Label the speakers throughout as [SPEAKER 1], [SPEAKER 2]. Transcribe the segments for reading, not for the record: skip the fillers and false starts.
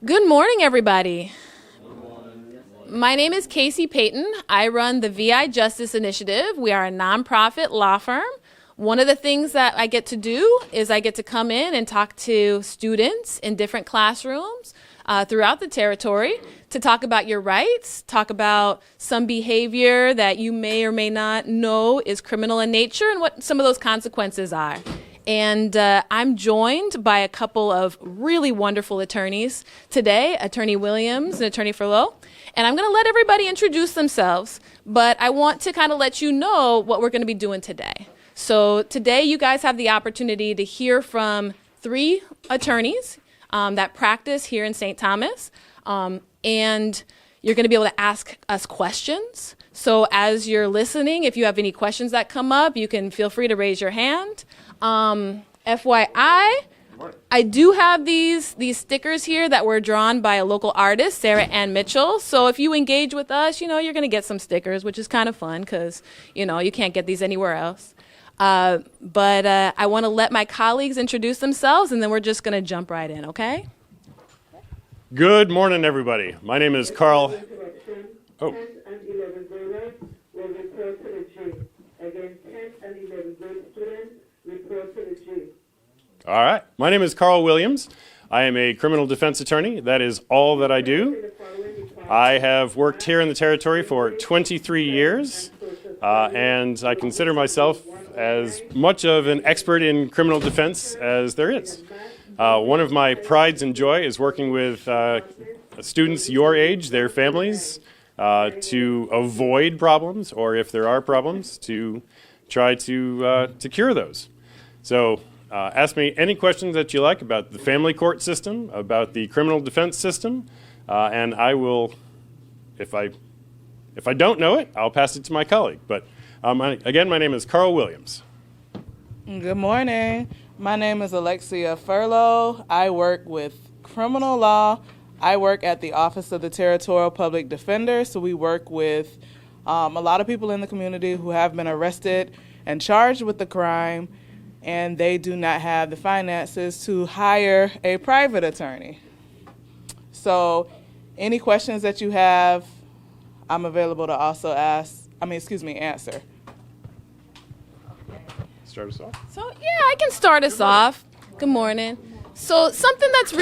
[SPEAKER 1] Good morning, everybody. My name is Casey Payton. I run the VI Justice Initiative. We are a nonprofit law firm. One of the things that I get to do is I get to come in and talk to students in different classrooms throughout the territory to talk about your rights, talk about some behavior that you may or may not know is criminal in nature and what some of those consequences are. And I'm joined by a couple of really wonderful attorneys today, Attorney Williams and Attorney Furlow. And I'm going to let everybody introduce themselves, but I want to kind of let you know what we're going to be doing today. So today you guys have the opportunity to hear from 3 attorneys that practice here in St. Thomas. And you're going to be able to ask us questions. So as you're listening, if you have any questions that come up, you can feel free to raise your hand. FYI, I do have these stickers here that were drawn by a local artist, Sarah Ann Mitchell. So if you engage with us, you're going to get some stickers, which is kind of fun because, you can't get these anywhere else. But I want to let my colleagues introduce themselves, and then we're just going to jump right in, okay?
[SPEAKER 2] Good morning, everybody. My name is Carl. Oh. All right. My name is Carl Williams. I am a criminal defense attorney. That is all that I do. I have worked here in the territory for 23 years, and I consider myself as much of an expert in criminal defense as there is. One of my prides and joy is working with students your age, their families, to avoid problems, or if there are problems, to try to cure those. So ask me any questions that you like about the family court system, about the criminal defense system, and I will, if I don't know it, I'll pass it to my colleague. But again, my name is Carl Williams.
[SPEAKER 3] Good morning. My name is Alexia Furlow. I work with criminal law. I work at the Office of the Territorial Public Defender, so we work with a lot of people in the community who have been arrested and charged with the crime, and they do not have the finances to hire a private attorney. So any questions that you have, I'm available to also answer.
[SPEAKER 2] Start us off.
[SPEAKER 1] So, yeah, I can start us off. Good morning. So something that's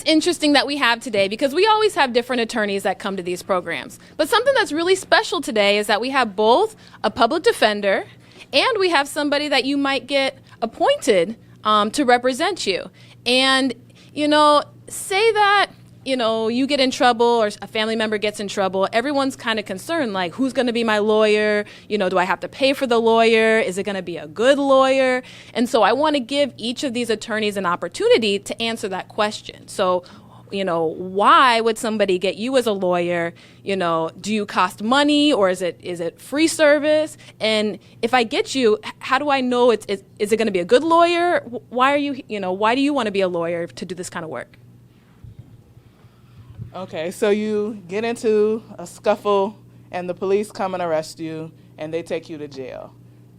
[SPEAKER 1] interesting that we have today, because we always have different attorneys that come to these programs, but something that's really special today is that we have both a public defender and we have somebody that you might get appointed to represent you. And, say that, you get in trouble or a family member gets in trouble, everyone's kind of concerned, like, who's going to be my lawyer? Do I have to pay for the lawyer? Is it going to be a good lawyer? And so I want to give each of these attorneys an opportunity to answer that question. So, why would somebody get you as a lawyer? Do you cost money, or is it free service? And if I get you, how do I know is it going to be a good lawyer? Why do you want to be a lawyer to do this kind of work?
[SPEAKER 3] Okay, so you get into a scuffle and the police come and arrest you and they take you to jail.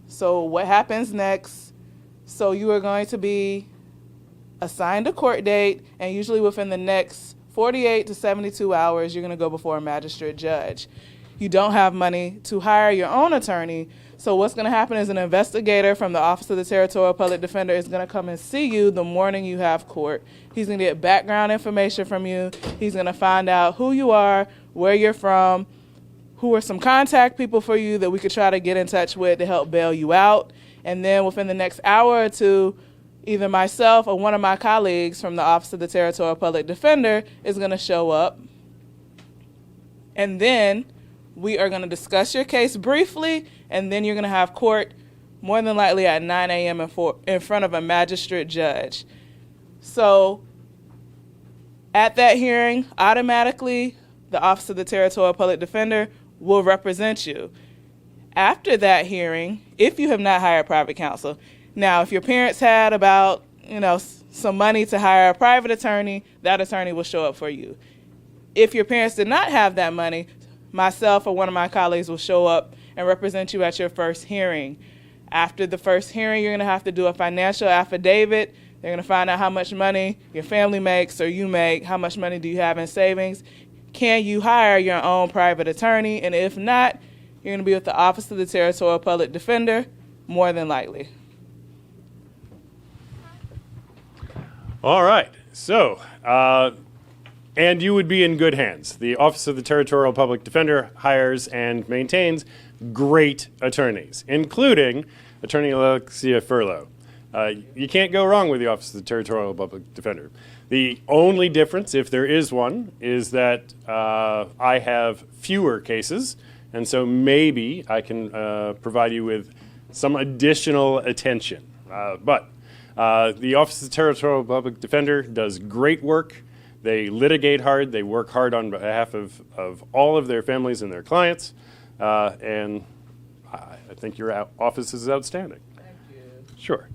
[SPEAKER 3] So what happens next? So you are going to be assigned a court date, and usually within the next 48 to 72 hours, you're going to go before a magistrate judge. You don't have money to hire your own attorney, so what's going to happen is an investigator from the Office of the Territorial Public Defender is going to come and see you the morning you have court. He's going to get background information from you. He's going to find out who you are, where you're from, who are some contact people for you that we could try to get in touch with to help bail you out. And then within the next hour or two, either myself or one of my colleagues from the Office of the Territorial Public Defender is going to show up. And then we are going to discuss your case briefly, and then you're going to have court more than likely at 9 a.m. in front of a magistrate judge. So at that hearing, automatically, the Office of the Territorial Public Defender will represent you. After that hearing, if you have not hired private counsel, now if your parents had about, some money to hire a private attorney, that attorney will show up for you. If your parents did not have that money, myself or one of my colleagues will show up and represent you at your first hearing. After the first hearing, you're going to have to do a financial affidavit They're going to find out how much money your family makes or you make, how much money do you have in savings. Can you hire your own private attorney? And if not, you're going to be with the Office of the Territorial Public Defender, more than likely.
[SPEAKER 2] All right. So, and you would be in good hands. The Office of the Territorial Public Defender hires and maintains great attorneys, including Attorney Alexia Furlow. You can't go wrong with the Office of the Territorial Public Defender. The only difference, if there is one, is that I have fewer cases, and so maybe I can provide you with some additional attention. But the Office of the Territorial Public Defender does great work. They litigate hard. They work hard on behalf of all of their families and their clients. And I think your office is outstanding.
[SPEAKER 3] Thank you.
[SPEAKER 2] Sure.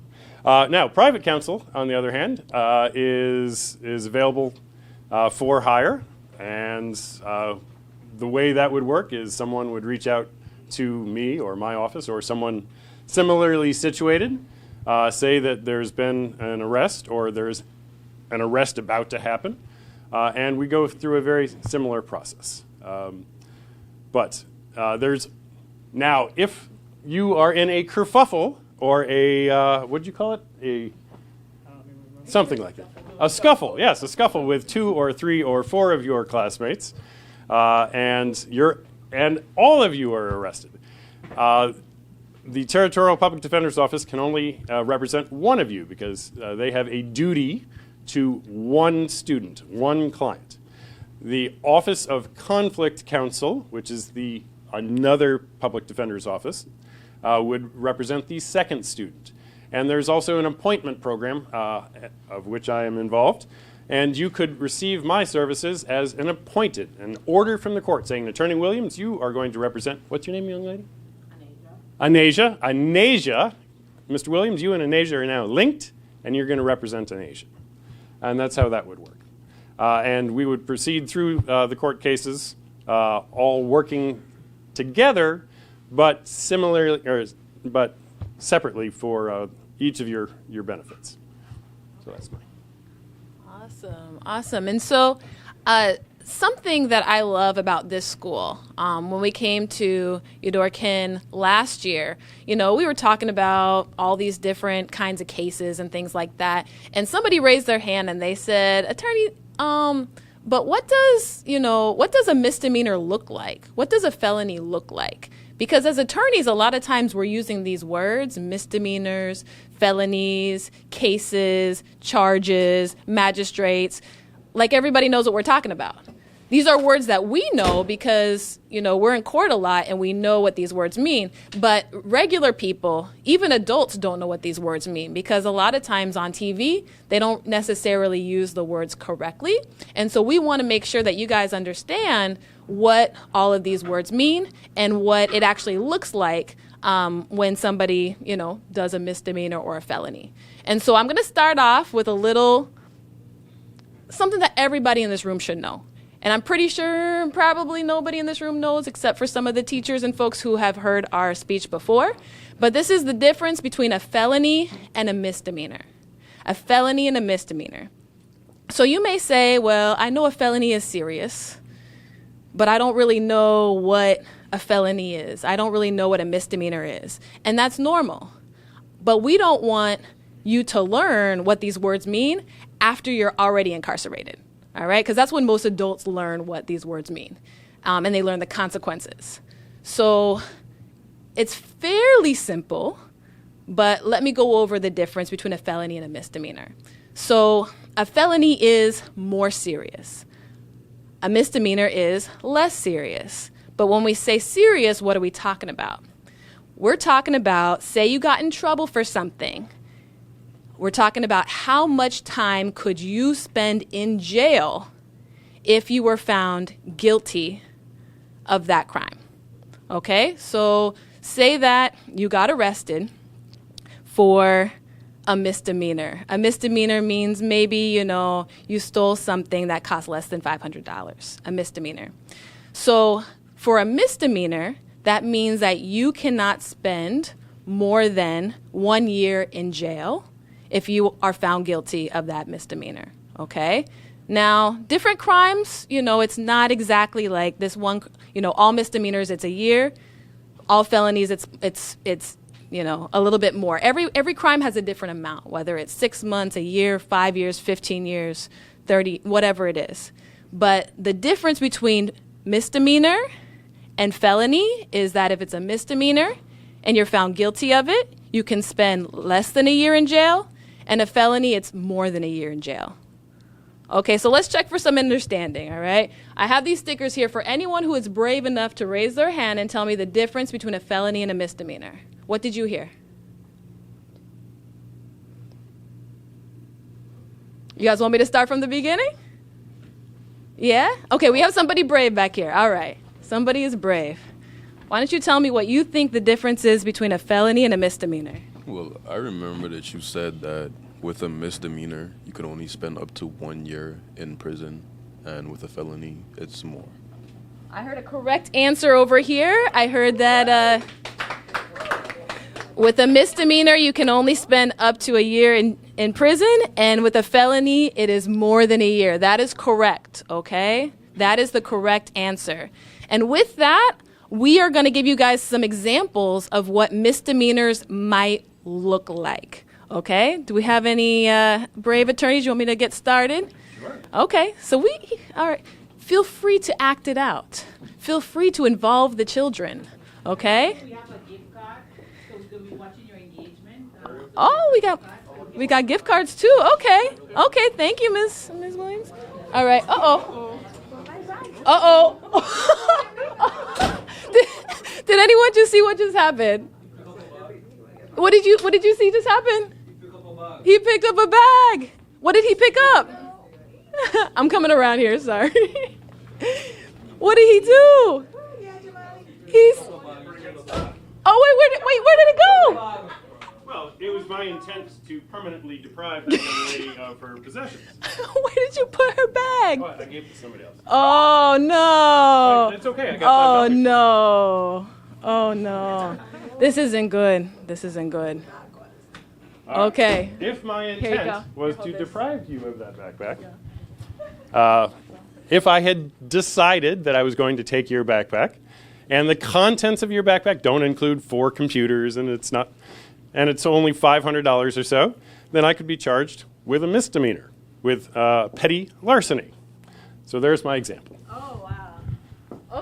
[SPEAKER 2] Now, private counsel, on the other hand, is available for hire. And the way that would work is someone would reach out to me or my office or someone similarly situated, say that there's been an arrest or there's an arrest about to happen, and we go through a very similar process. But there's now, if you are in a kerfuffle or a, what did you call it? Something like that. A scuffle, yes, a scuffle with 2 or 3 or 4 of your classmates, and all of you are arrested. The Territorial Public Defender's Office can only represent one of you because they have a duty to one student, one client. The Office of Conflict Counsel, which is another public defender's office, would represent the second student. And there's also an appointment program of which I am involved. And you could receive my services as an appointed, an order from the court saying, Attorney Williams, you are going to represent, what's your name, young lady? Anasia. Anasia. Mr. Williams, you and Anasia are now linked, and you're going to represent Anasia. And that's how that would work. And we would proceed through the court cases, all working together, but separately for each of your benefits. So that's mine.
[SPEAKER 1] Awesome. And so something that I love about this school, when we came to KEAN last year, we were talking about all these different kinds of cases and things like that. And somebody raised their hand and they said, Attorney, but what does a misdemeanor look like? What does a felony look like? Because as attorneys, a lot of times we're using these words, misdemeanors, felonies, cases, charges, magistrates, like everybody knows what we're talking about. These are words that we know because, we're in court a lot and we know what these words mean. But regular people, even adults, don't know what these words mean because a lot of times on TV, they don't necessarily use the words correctly. And so we want to make sure that you guys understand what all of these words mean and what it actually looks like when somebody, does a misdemeanor or a felony. And so I'm going to start off with something that everybody in this room should know. And I'm pretty sure probably nobody in this room knows except for some of the teachers and folks who have heard our speech before. But this is the difference between a felony and a misdemeanor. A felony and a misdemeanor. So you may say, well, I know a felony is serious, but I don't really know what a felony is. I don't really know what a misdemeanor is. And that's normal. But we don't want you to learn what these words mean after you're already incarcerated. All right, because that's when most adults learn what these words mean, and they learn the consequences. So it's fairly simple, but let me go over the difference between a felony and a misdemeanor. So a felony is more serious. A misdemeanor is less serious. But when we say serious, what are we talking about? We're talking about, say you got in trouble for something. We're talking about how much time could you spend in jail if you were found guilty of that crime. Okay, so say that you got arrested for a misdemeanor. A misdemeanor means maybe, you stole something that cost less than $500, a misdemeanor. So for a misdemeanor, that means that you cannot spend more than 1 year in jail if you are found guilty of that misdemeanor, okay? Now, different crimes, it's not exactly like this one, all misdemeanors, it's a year. All felonies, it's a little bit more. Every crime has a different amount, whether it's 6 months, a year, 5 years, 15 years, 30, whatever it is. But the difference between misdemeanor and felony is that if it's a misdemeanor and you're found guilty of it, you can spend less than a year in jail, and a felony, it's more than a year in jail. Okay, so let's check for some understanding, all right? I have these stickers here for anyone who is brave enough to raise their hand and tell me the difference between a felony and a misdemeanor. What did you hear? You guys want me to start from the beginning? Yeah? Okay, we have somebody brave back here. All right, somebody is brave. Why don't you tell me what you think the difference is between a felony and a misdemeanor?
[SPEAKER 4] Well, I remember that you said that with a misdemeanor, you could only spend up to 1 year in prison, and with a felony, it's more.
[SPEAKER 1] I heard a correct answer over here. I heard that with a misdemeanor, you can only spend up to a year in prison, and with a felony, it is more than a year. That is correct, okay? That is the correct answer. And with that, we are going to give you guys some examples of what misdemeanors might look like. Okay, do we have any brave attorneys? You want me to get started? Sure. Okay, so all right, feel free to act it out. Feel free to involve the children, okay?
[SPEAKER 5] We have a gift card, so we're going to be watching your engagement.
[SPEAKER 1] Oh, we got gift cards too. Okay, thank you, Ms. Williams. All right, Did anyone just see what just happened? What did you see just happen? He picked up a bag. What did he pick up? I'm coming around here, sorry. What did he do? Where did it go?
[SPEAKER 2] Well, it was my intent to permanently deprive that young lady of her possessions.
[SPEAKER 1] Where did you put her bag?
[SPEAKER 2] Oh, I gave it to somebody else.
[SPEAKER 1] Oh, no.
[SPEAKER 2] It's okay. I got $5.
[SPEAKER 1] No. Oh, no. This isn't good. Okay.
[SPEAKER 2] If my
[SPEAKER 1] Here you go.
[SPEAKER 2] intent was to deprive you of that backpack, if I had decided that I was going to take your backpack, and the contents of your backpack don't include 4 computers, and it's only $500 or so, then I could be charged with a misdemeanor, with petty larceny. So there's my example.
[SPEAKER 1] Oh, wow.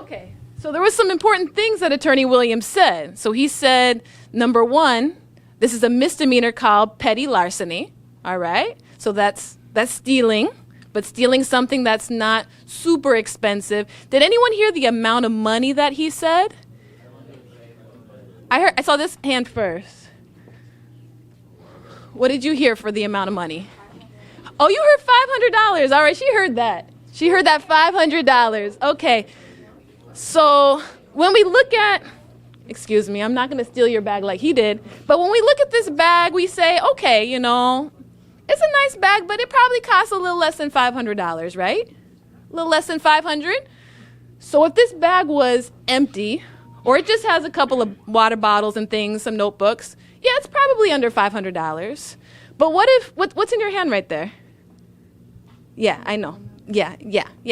[SPEAKER 1] Okay. So there was some important things that Attorney Williams said. So he said, number 1, this is a misdemeanor called petty larceny, all right? So that's stealing, but stealing something that's not super expensive. Did anyone hear the amount of money that he said? I saw this hand first. What did you hear for the amount of money? Oh, you heard $500. All right, she heard that. She heard that $500. Okay. So when we look at, excuse me, I'm not going to steal your bag like he did, but when we look at this bag, we say, okay, it's a nice bag, but it probably costs a little less than $500, right? A little less than $500. So if this bag was empty, or it just has a couple of water bottles and things, some notebooks, yeah, it's probably under $500. But what's in your hand right there? Yeah, I know. Yeah.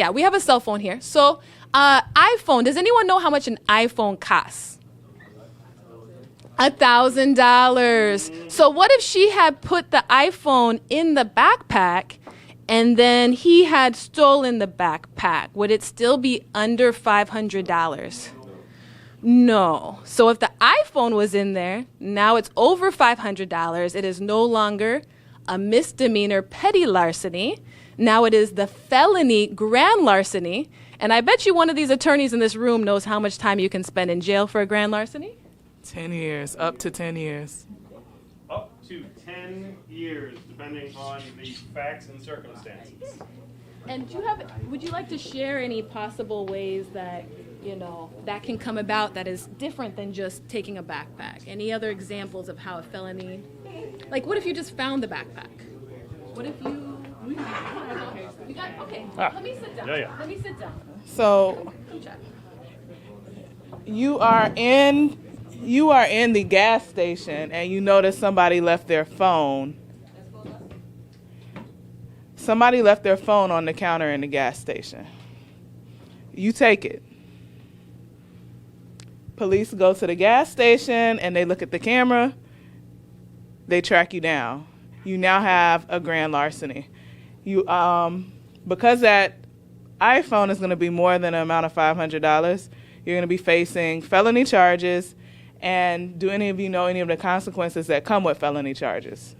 [SPEAKER 1] We have a cell phone here. So iPhone, does anyone know how much an iPhone costs? $1,000. So what if she had put the iPhone in the backpack and then he had stolen the backpack? Would it still be under $500? No. So if the iPhone was in there, now it's over $500. It is no longer a misdemeanor petty larceny. Now it is the felony grand larceny. And I bet you one of these attorneys in this room knows how much time you can spend in jail for a grand larceny.
[SPEAKER 3] 10 years, up to 10 years.
[SPEAKER 2] Up to 10 years, depending on the facts and circumstances.
[SPEAKER 1] And would you like to share any possible ways that, that can come about that is different than just taking a backpack? Any other examples of how a felony, like what if you just found the backpack? What if you okay, let me sit down.
[SPEAKER 2] Yeah.
[SPEAKER 1] Let me sit down.
[SPEAKER 3] So
[SPEAKER 1] Come check.
[SPEAKER 3] you are in the gas station and you notice somebody left their phone. Somebody left their phone on the counter in the gas station. You take it. Police go to the gas station and they look at the camera. They track you down. You now have a grand larceny. You, because that iPhone is going to be more than an amount of $500, you're going to be facing felony charges. And do any of you know any of the consequences that come with felony charges?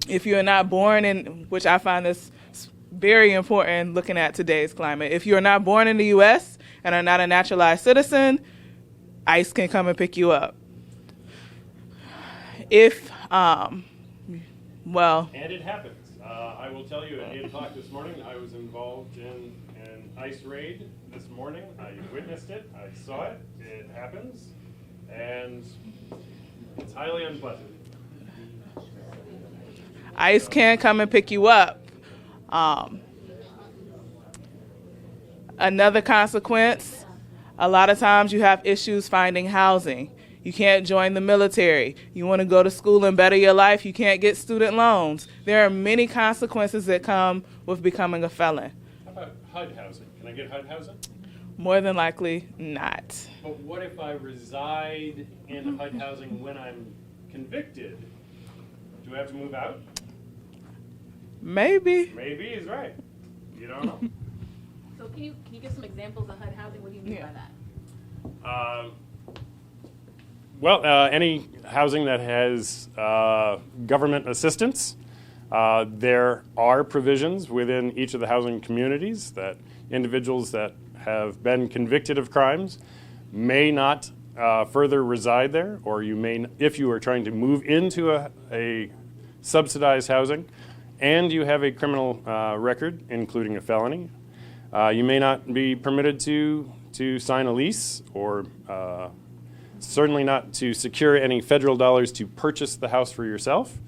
[SPEAKER 3] If you're not born in, which I find this very important looking at today's climate, if you're not born in the U.S. and are not a naturalized citizen, ICE can come and pick you up. If, well.
[SPEAKER 2] And it happens. I will tell you, at 8 o'clock this morning, I was involved in an ICE raid this morning. I witnessed it. I saw it. It happens. And it's highly unpleasant.
[SPEAKER 3] ICE can come and pick you up. Another consequence, a lot of times you have issues finding housing. You can't join the military. You want to go to school and better your life. You can't get student loans. There are many consequences that come with becoming a felon.
[SPEAKER 2] How about HUD housing? Can I get HUD housing?
[SPEAKER 3] More than likely, not.
[SPEAKER 2] But what if I reside in HUD housing when I'm convicted? Do I have to move out?
[SPEAKER 3] Maybe.
[SPEAKER 2] Maybe is right. You don't know.
[SPEAKER 1] So can you give some examples of HUD housing? What do you mean by that?
[SPEAKER 2] Well, any housing that has government assistance, there are provisions within each of the housing communities that individuals that have been convicted of crimes may not further reside there, or you may, if you are trying to move into a subsidized housing and you have a criminal record, including a felony, you may not be permitted to sign a lease or certainly not to secure any federal dollars to purchase the house for yourself.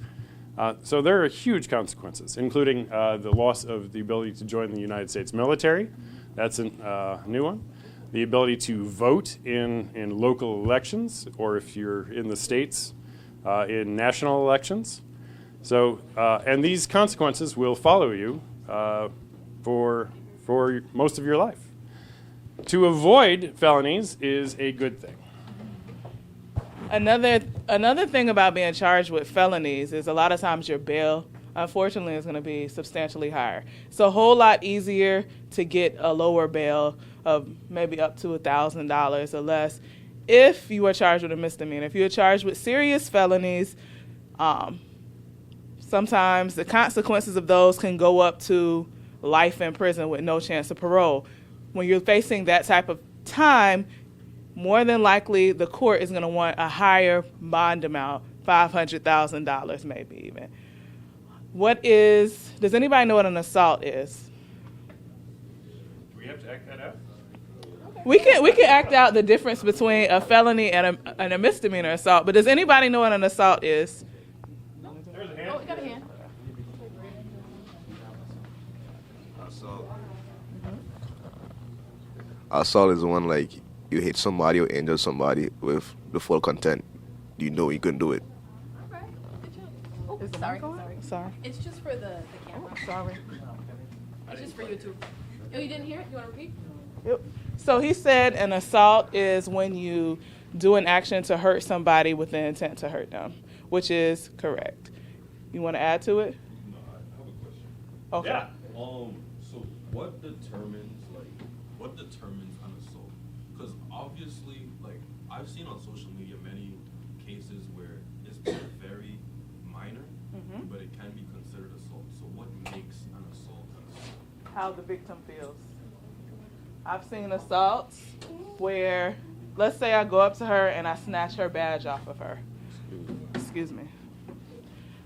[SPEAKER 2] So there are huge consequences, including the loss of the ability to join the United States military. That's a new one. The ability to vote in local elections, or if you're in the states, in national elections. So, and these consequences will follow you for most of your life. To avoid felonies is a good thing.
[SPEAKER 3] Another thing about being charged with felonies is a lot of times your bail, unfortunately, is going to be substantially higher. It's a whole lot easier to get a lower bail of maybe up to $1,000 or less if you are charged with a misdemeanor. If you're charged with serious felonies, sometimes the consequences of those can go up to life in prison with no chance of parole. When you're facing that type of time, more than likely the court is going to want a higher bond amount, $500,000 maybe even. Does anybody know what an assault is?
[SPEAKER 2] Do we have to act that out?
[SPEAKER 3] We can act out the difference between a felony and a misdemeanor assault, but does anybody know what an assault is?
[SPEAKER 2] There's a hand.
[SPEAKER 1] Oh, we got a hand.
[SPEAKER 6] Assault is one like you hit somebody or injure somebody with the full content. You know you couldn't do it.
[SPEAKER 1] Okay. Good job. Oh, sorry.
[SPEAKER 3] Sorry.
[SPEAKER 1] It's just for the camera.
[SPEAKER 3] Sorry.
[SPEAKER 1] It's just for YouTube. Oh, you didn't hear it? You want to repeat?
[SPEAKER 3] Yep. So he said an assault is when you do an action to hurt somebody with the intent to hurt them, which is correct. You want to add to it?
[SPEAKER 7] No, I have a question.
[SPEAKER 3] Okay.
[SPEAKER 2] Yeah.
[SPEAKER 7] So what determines an assault? Because obviously, like, I've seen on social media many cases where it's been very minor, but it can be considered assault. So what makes an assault an assault?
[SPEAKER 3] How the victim feels. I've seen assaults where, let's say I go up to her and I snatch her badge off of her. Excuse me.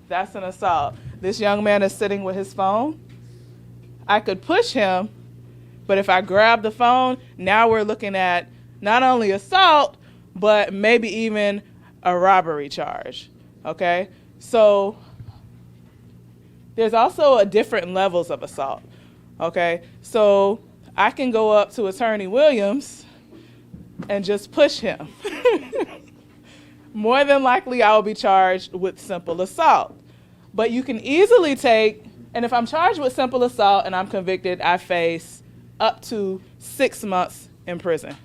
[SPEAKER 3] That's an assault. This young man is sitting with his phone. I could push him, but if I grab the phone, now we're looking at not only assault, but maybe even a robbery charge, okay? So there's also different levels of assault, okay? So I can go up to Attorney Williams and just push him. More than likely, I will be charged with simple assault. But you can easily take, and if I'm charged with simple assault and I'm convicted, I face up to 6 months in prison.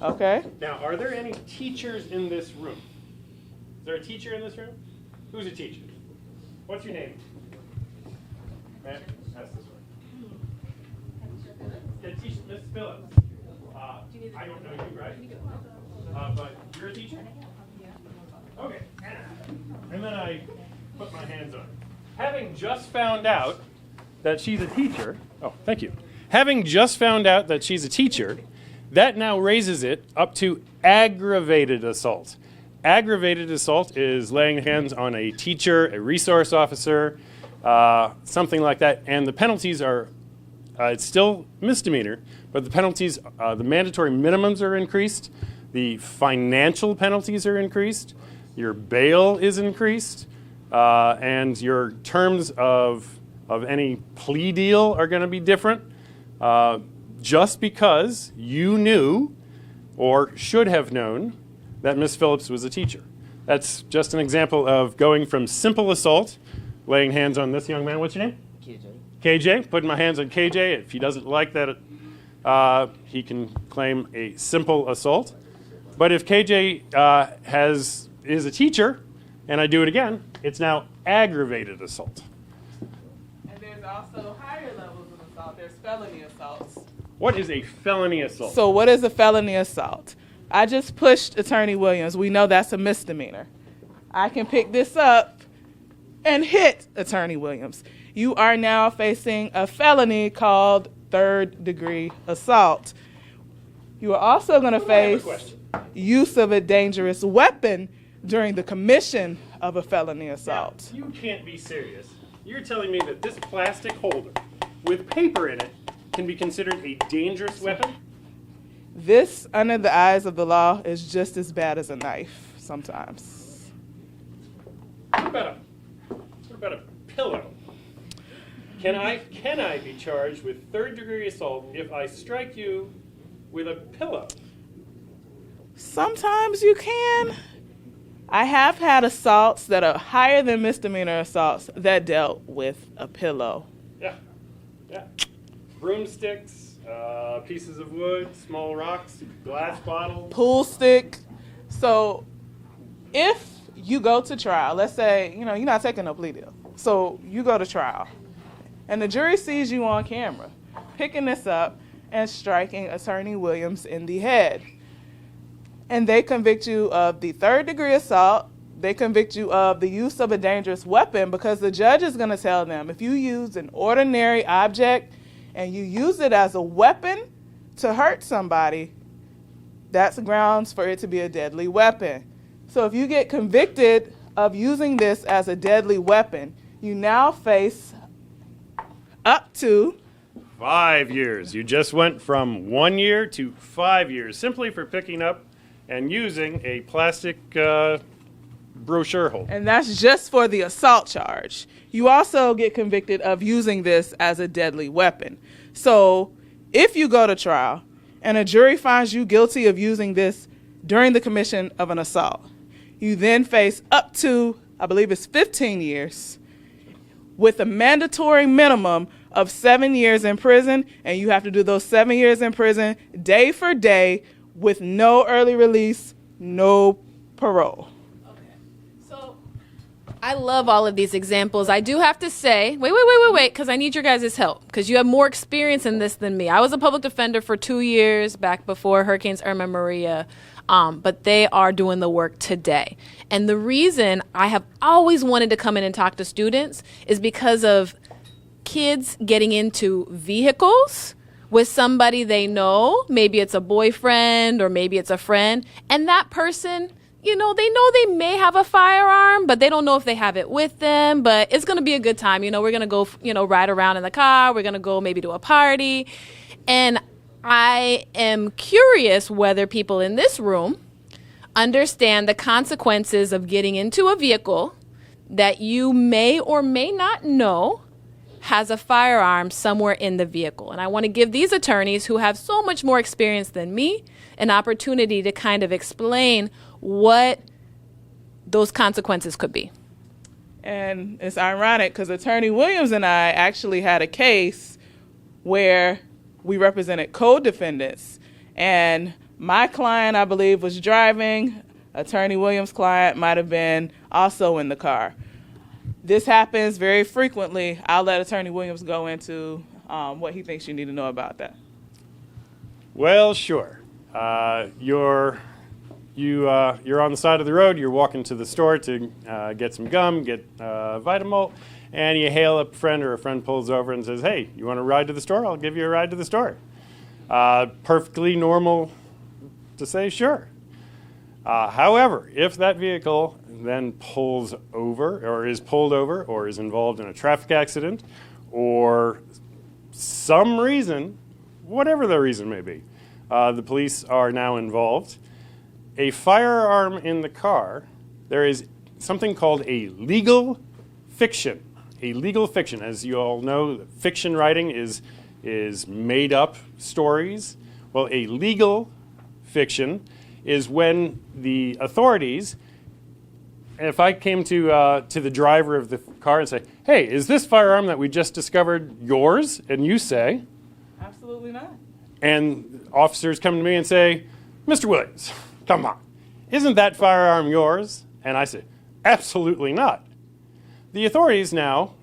[SPEAKER 3] Okay?
[SPEAKER 2] Now, are there any teachers in this room? Is there a teacher in this room? Who's a teacher? What's your name? Matt, that's this way. Yeah, teacher, Miss Phillips. I don't know you, right? But you're a teacher? Okay. And then I put my hands on her. Having just found out that she's a teacher, oh, thank you. Having just found out that she's a teacher, that now raises it up to aggravated assault. Aggravated assault is laying hands on a teacher, a resource officer, something like that, and the penalties are, it's still misdemeanor, but the penalties, the mandatory minimums are increased, the financial penalties are increased, your bail is increased, and your terms of any plea deal are going to be different, just because you knew or should have known that Miss Phillips was a teacher. That's just an example of going from simple assault, laying hands on this young man. What's your name? KJ. KJ, putting my hands on KJ. If he doesn't like that, he can claim a simple assault. But if KJ is a teacher, and I do it again, it's now aggravated assault.
[SPEAKER 3] And there's also higher levels of assault. There's felony assaults.
[SPEAKER 2] What is a felony assault?
[SPEAKER 3] So what is a felony assault? I just pushed Attorney Williams. We know that's a misdemeanor. I can pick this up and hit Attorney Williams. You are now facing a felony called third-degree assault. You are also going to face use of a dangerous weapon during the commission of a felony assault.
[SPEAKER 2] Now, you can't be serious. You're telling me that this plastic holder with paper in it can be considered a dangerous weapon?
[SPEAKER 3] This, under the eyes of the law, is just as bad as a knife sometimes.
[SPEAKER 2] What about a pillow? Can I be charged with third-degree assault if I strike you with a pillow?
[SPEAKER 3] Sometimes you can. I have had assaults that are higher than misdemeanor assaults that dealt with a pillow.
[SPEAKER 2] Yeah. Broomsticks, pieces of wood, small rocks, glass bottles.
[SPEAKER 3] Pool stick. So if you go to trial, let's say, you're not taking no plea deal. So you go to trial, and the jury sees you on camera picking this up and striking Attorney Williams in the head. And they convict you of the third-degree assault. They convict you of the use of a dangerous weapon, because the judge is going to tell them, if you use an ordinary object and you use it as a weapon to hurt somebody, that's grounds for it to be a deadly weapon. So if you get convicted of using this as a deadly weapon, you now face up to
[SPEAKER 2] 5 years. You just went from 1 year to 5 years simply for picking up and using a plastic brochure holder.
[SPEAKER 3] And that's just for the assault charge. You also get convicted of using this as a deadly weapon. So if you go to trial and a jury finds you guilty of using this during the commission of an assault, you then face up to, I believe it's 15 years, with a mandatory minimum of 7 years in prison, and you have to do those 7 years in prison day for day with no early release, no parole.
[SPEAKER 1] So I love all of these examples. I do have to say, wait, because I need your guys' help, because you have more experience in this than me. I was a public defender for 2 years back before Hurricanes Irma and Maria, but they are doing the work today. And the reason I have always wanted to come in and talk to students is because of kids getting into vehicles with somebody they know. Maybe it's a boyfriend or maybe it's a friend, and that person, they know they may have a firearm, but they don't know if they have it with them. But it's going to be a good time. We're going to go, ride around in the car. We're going to go maybe to a party. And I am curious whether people in this room understand the consequences of getting into a vehicle that you may or may not know has a firearm somewhere in the vehicle. And I want to give these attorneys, who have so much more experience than me, an opportunity to kind of explain what those consequences could be.
[SPEAKER 3] And it's ironic because Attorney Williams and I actually had a case where we represented co-defendants. And my client, I believe, was driving. Attorney Williams' client might have been also in the car. This happens very frequently. I'll let Attorney Williams go into what he thinks you need to know about that.
[SPEAKER 2] Well, sure. You're on the side of the road. You're walking to the store to get some gum, get Vitamalt, and you hail a friend, or a friend pulls over and says, "Hey, you want a ride to the store? I'll give you a ride to the store." Perfectly normal to say sure. However, if that vehicle then pulls over, or is pulled over, or is involved in a traffic accident, or some reason, whatever the reason may be, the police are now involved. A firearm in the car, there is something called a legal fiction. A legal fiction, as you all know, fiction writing is made up stories. Well, a legal fiction is when the authorities, if I came to the driver of the car and say, "Hey, is this firearm that we just discovered yours?" And you say,
[SPEAKER 3] Absolutely not.
[SPEAKER 2] and officers come to me and say, "Mr. Williams, come on, isn't that firearm yours?" And I say, "Absolutely not." The authorities now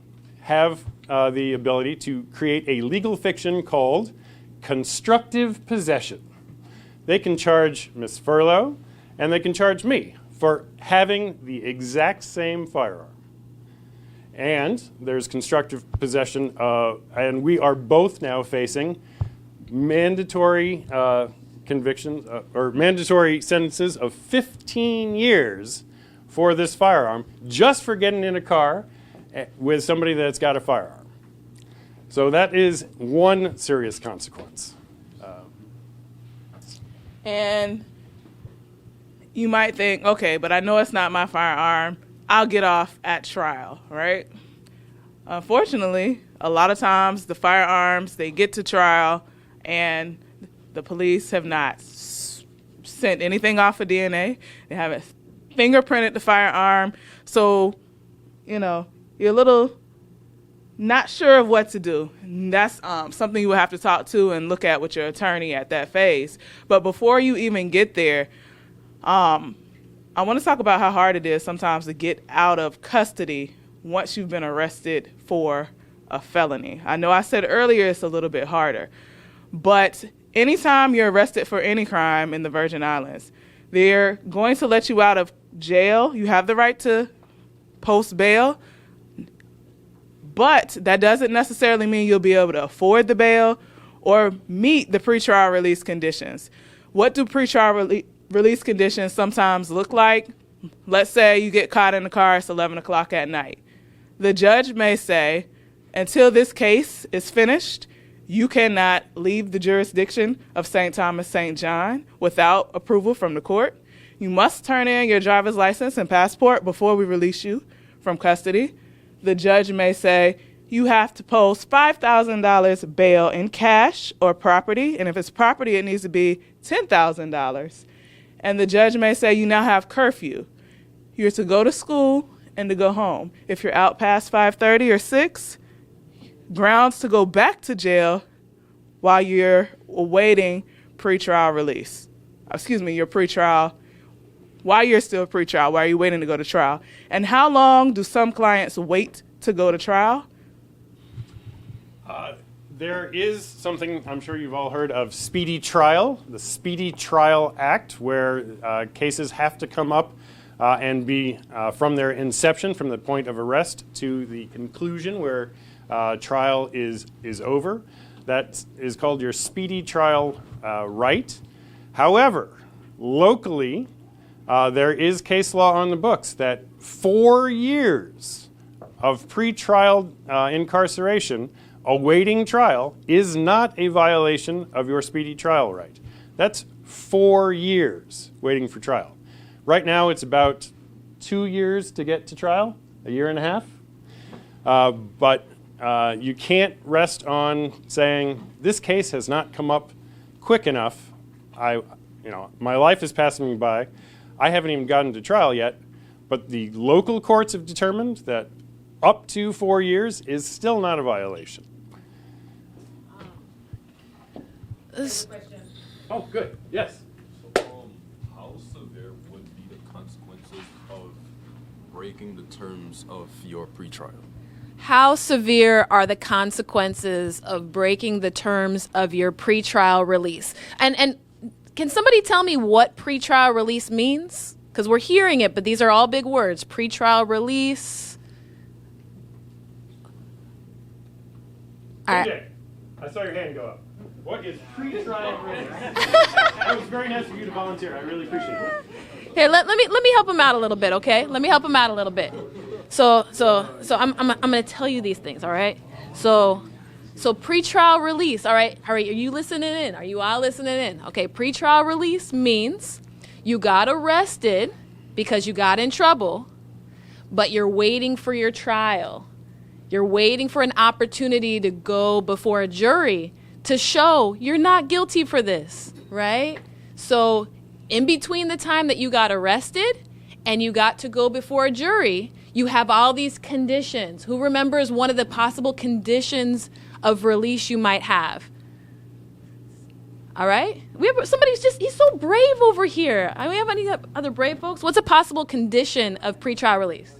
[SPEAKER 2] have the ability to create a legal fiction called constructive possession. They can charge Ms. Furlow, and they can charge me for having the exact same firearm. And there's constructive possession, and we are both now facing mandatory convictions, or mandatory sentences of 15 years for this firearm, just for getting in a car with somebody that's got a firearm. So that is one serious consequence.
[SPEAKER 3] And you might think, okay, but I know it's not my firearm. I'll get off at trial, right? Unfortunately, a lot of times the firearms, they get to trial and the police have not sent anything off for DNA. They haven't fingerprinted the firearm. So, you're a little not sure of what to do. And that's something you will have to talk to and look at with your attorney at that phase. But before you even get there, I want to talk about how hard it is sometimes to get out of custody once you've been arrested for a felony. I know I said earlier it's a little bit harder, but anytime you're arrested for any crime in the Virgin Islands, they're going to let you out of jail. You have the right to post bail, but that doesn't necessarily mean you'll be able to afford the bail or meet the pretrial release conditions. What do pretrial release conditions sometimes look like? Let's say you get caught in the car, it's 11 o'clock at night. The judge may say, until this case is finished, you cannot leave the jurisdiction of St. Thomas St. John without approval from the court. You must turn in your driver's license and passport before we release you from custody. The judge may say, you have to post $5,000 bail in cash or property, and if it's property, it needs to be $10,000. And the judge may say, you now have curfew. You're to go to school and to go home. If you're out past 5:30 or 6, grounds to go back to jail while you're awaiting pretrial release. Your pretrial, while you're still pretrial, while you're waiting to go to trial. And how long do some clients wait to go to trial?
[SPEAKER 2] There is something I'm sure you've all heard of, speedy trial, the Speedy Trial Act, where cases have to come up and be from their inception, from the point of arrest to the conclusion where trial is over. That is called your speedy trial right. However, locally, there is case law on the books that 4 years of pretrial incarceration awaiting trial is not a violation of your speedy trial right. That's 4 years waiting for trial. Right now, it's about 2 years to get to trial, a year and a half. But you can't rest on saying, this case has not come up quick enough. My life is passing me by. I haven't even gotten to trial yet, But the local courts have determined that up to 4 years is still not a violation. Oh, good. Yes.
[SPEAKER 7] So, how severe would be the consequences of breaking the terms of your pretrial?
[SPEAKER 1] How severe are the consequences of breaking the terms of your pretrial release? And can somebody tell me what pretrial release means? Because we're hearing it, but these are all big words. Pretrial release. All right.
[SPEAKER 2] Okay. I saw your hand go up. What is pre-trial release? That was very nice of you to volunteer. I really appreciate it.
[SPEAKER 1] Here, let me help him out a little bit, okay? Let me help him out a little bit. So I'm gonna tell you these things, all right? So pretrial release, all right? Are you listening in? Are you all listening in? Okay, pretrial release means you got arrested because you got in trouble, but you're waiting for your trial. You're waiting for an opportunity to go before a jury to show you're not guilty for this, right? So in between the time that you got arrested and you got to go before a jury, you have all these conditions. Who remembers one of the possible conditions of release you might have? All right? He's so brave over here. We have any other brave folks? What's a possible condition of pretrial release?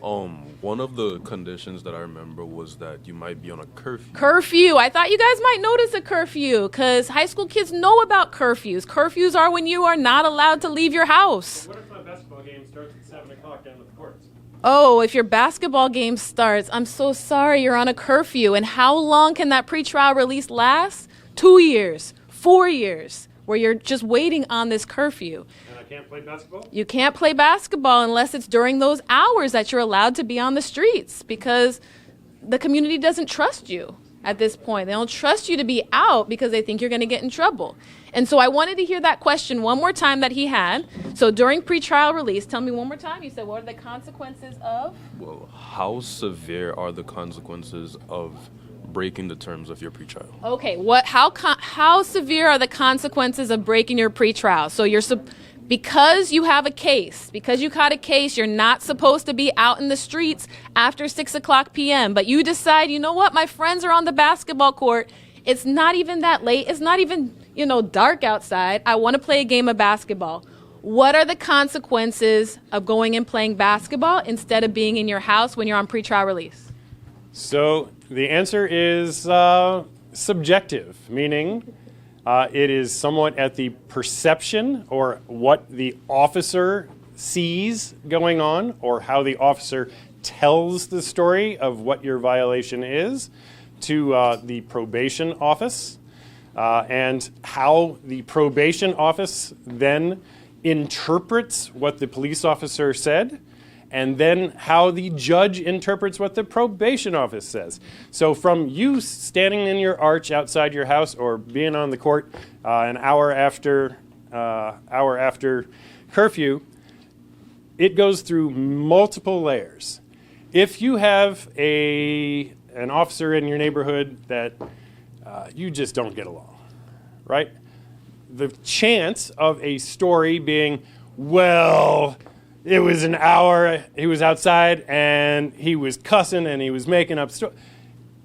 [SPEAKER 4] One of the conditions that I remember was that you might be on a curfew.
[SPEAKER 1] Curfew. I thought you guys might notice a curfew because high school kids know about curfews. Curfews are when you are not allowed to leave your house.
[SPEAKER 2] What if my basketball game starts at 7 o'clock down at the courts?
[SPEAKER 1] Oh, if your basketball game starts, I'm so sorry, you're on a curfew. And how long can that pretrial release last? 2 years, 4 years, where you're just waiting on this curfew.
[SPEAKER 2] And I can't play basketball?
[SPEAKER 1] You can't play basketball unless it's during those hours that you're allowed to be on the streets because the community doesn't trust you at this point. They don't trust you to be out because they think you're going to get in trouble. And so I wanted to hear that question one more time that he had. So during pretrial release, tell me one more time. You said, what are the consequences of?
[SPEAKER 4] Well, how severe are the consequences of breaking the terms of your pretrial?
[SPEAKER 1] Okay, how severe are the consequences of breaking your pretrial? So because you have a case, because you caught a case, you're not supposed to be out in the streets after 6 o'clock p.m. But you decide, you know what, my friends are on the basketball court. It's not even that late. It's not even, dark outside. I want to play a game of basketball. What are the consequences of going and playing basketball instead of being in your house when you're on pretrial release?
[SPEAKER 2] So the answer is subjective, meaning it is somewhat at the perception or what the officer sees going on or how the officer tells the story of what your violation is to the probation office and how the probation office then interprets what the police officer said and then how the judge interprets what the probation office says. So from you standing in your arch outside your house or being on the court an hour after curfew, it goes through multiple layers. If you have an officer in your neighborhood that you just don't get along, right? The chance of a story being, well, it was an hour, he was outside and he was cussing and he was making up stories.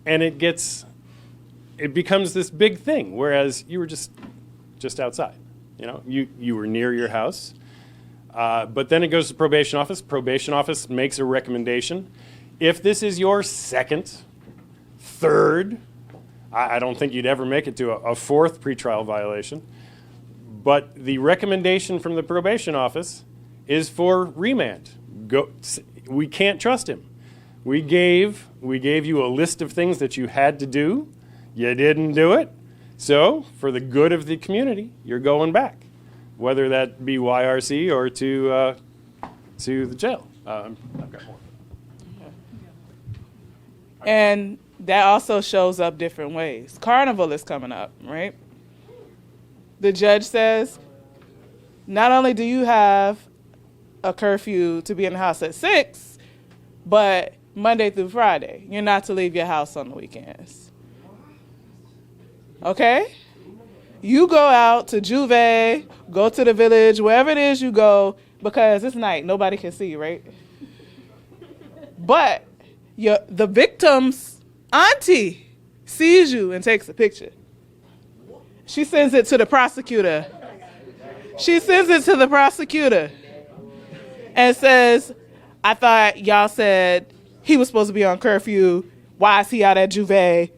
[SPEAKER 2] And it becomes this big thing, whereas you were just outside. You were near your house. But then it goes to probation office. Probation office makes a recommendation. If this is your second, third, I don't think you'd ever make it to a fourth pretrial violation. But the recommendation from the probation office is for remand. We can't trust him. We gave you a list of things that you had to do. You didn't do it. So for the good of the community, you're going back, whether that be YRC or to the jail. I've got more.
[SPEAKER 3] And that also shows up different ways. Carnival is coming up, right? The judge says, not only do you have a curfew to be in the house at 6, but Monday through Friday, you're not to leave your house on the weekends. Okay? You go out to Juve, go to the village, wherever it is you go, because it's night. Nobody can see you, right? But the victim's auntie sees you and takes a picture. She sends it to the prosecutor. And says, I thought y'all said he was supposed to be on curfew. Why is he out at Juve?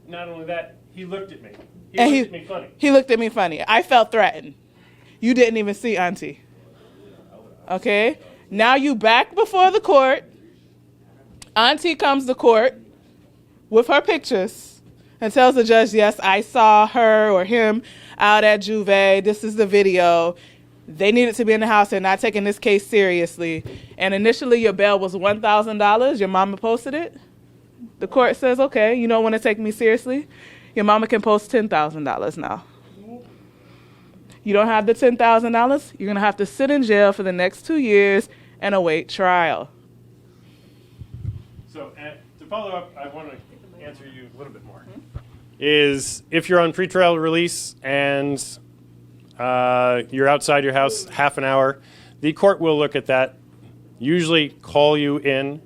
[SPEAKER 2] Not only that, he looked at me.
[SPEAKER 3] And
[SPEAKER 2] Looked at me funny.
[SPEAKER 3] He looked at me funny. I felt threatened. You didn't even see auntie. Okay? Now you back before the court. Auntie comes to court with her pictures and tells the judge, yes, I saw her or him out at Juve. This is the video. They needed to be in the house. They're not taking this case seriously. And initially your bail was $1,000. Your mama posted it. The court says, okay, you don't want to take me seriously? Your mama can post $10,000 now. You don't have the $10,000, you're going to have to sit in jail for the next 2 years and await trial.
[SPEAKER 2] So to follow up, I want to answer you a little bit more. Is if you're on pretrial release and you're outside your house half an hour, the court will look at that, usually call you in,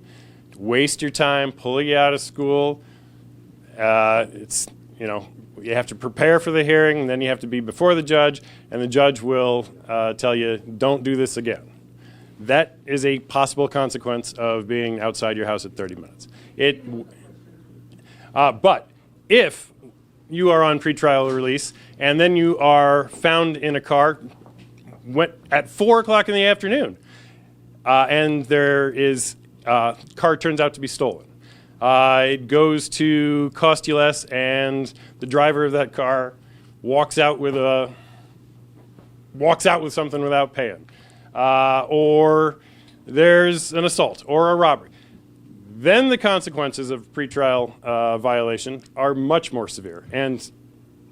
[SPEAKER 2] waste your time, pull you out of school. You have to prepare for the hearing, and then you have to be before the judge, and the judge will tell you, don't do this again. That is a possible consequence of being outside your house at 30 minutes. But if you are on pretrial release, and then you are found in a car at 4 o'clock in the afternoon, and there is car turns out to be stolen. It goes to cost you less, and the driver of that car walks out with something without paying, or there's an assault or a robbery. Then the consequences of pretrial violation are much more severe, and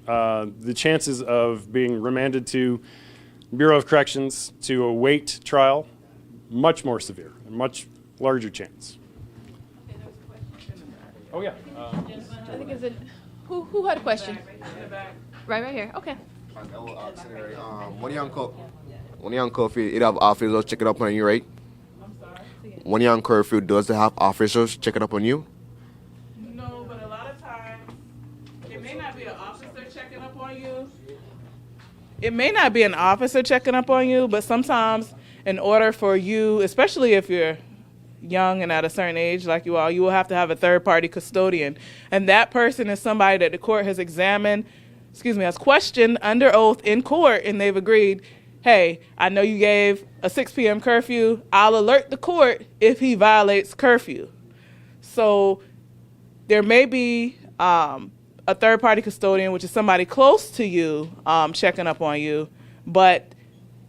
[SPEAKER 2] the chances of being remanded to Bureau of Corrections to await trial much more severe, much larger chance. Oh yeah.
[SPEAKER 1] I think it's who had a question? Right here. Okay.
[SPEAKER 6] When you're on curfew, it have officers checking up on you, right? When you're on curfew, does it have officers checking up on you?
[SPEAKER 3] No, but a lot of times, it may not be an officer checking up on you. It may not be an officer checking up on you, but sometimes in order for you, especially if you're young and at a certain age like you are, you will have to have a third-party custodian. And that person is somebody that the court has has questioned under oath in court, and they've agreed, hey, I know you gave a 6 p.m. curfew. I'll alert the court if he violates curfew. So there may be a third-party custodian, which is somebody close to you, checking up on you. But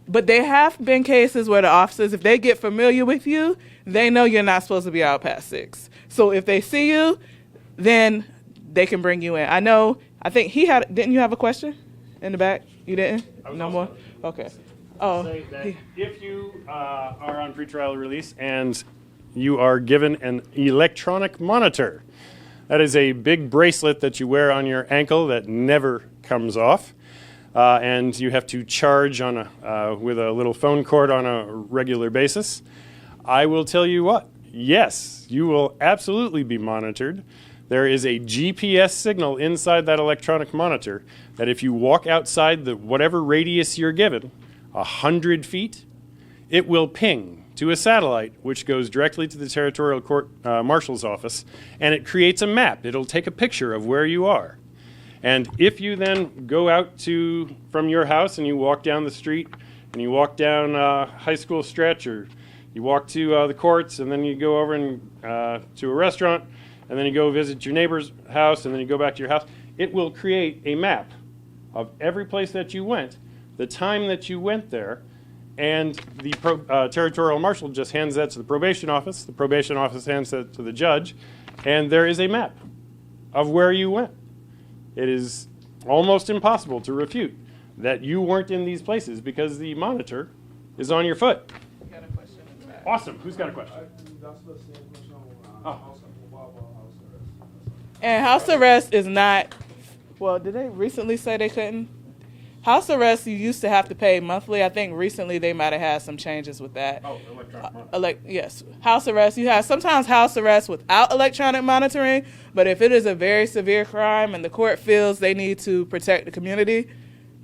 [SPEAKER 3] there have been cases where the officers, if they get familiar with you, they know you're not supposed to be out past 6. So if they see you, then they can bring you in. I think didn't you have a question in the back? You didn't? No more? Okay. Oh.
[SPEAKER 2] Say that if you are on pretrial release and you are given an electronic monitor, that is a big bracelet that you wear on your ankle that never comes off. And you have to charge with a little phone cord on a regular basis. I will tell you what, yes, you will absolutely be monitored. There is a GPS signal inside that electronic monitor that if you walk outside whatever radius you're given, 100 feet, it will ping to a satellite which goes directly to the Territorial Court Marshal's office, and it creates a map. It'll take a picture of where you are. And if you then go out from your house and you walk down the street and you walk down High School Stretch, or you walk to the courts, and then you go over to a restaurant, and then you go visit your neighbor's house, and then you go back to your house, it will create a map of every place that you went, the time that you went there, and the Territorial Marshal just hands that to the probation office. The probation office hands that to the judge, and there is a map of where you went. It is almost impossible to refute that you weren't in these places because the monitor is on your foot.
[SPEAKER 3] Got a question in the back.
[SPEAKER 2] Awesome. Who's got a question?
[SPEAKER 3] And house arrest is not, well, did they recently say they couldn't? House arrest, you used to have to pay monthly. I think recently they might have had some changes with that.
[SPEAKER 2] Oh, electronic monitoring.
[SPEAKER 3] Yes, house arrest. You have sometimes house arrest without electronic monitoring, but if it is a very severe crime and the court feels they need to protect the community,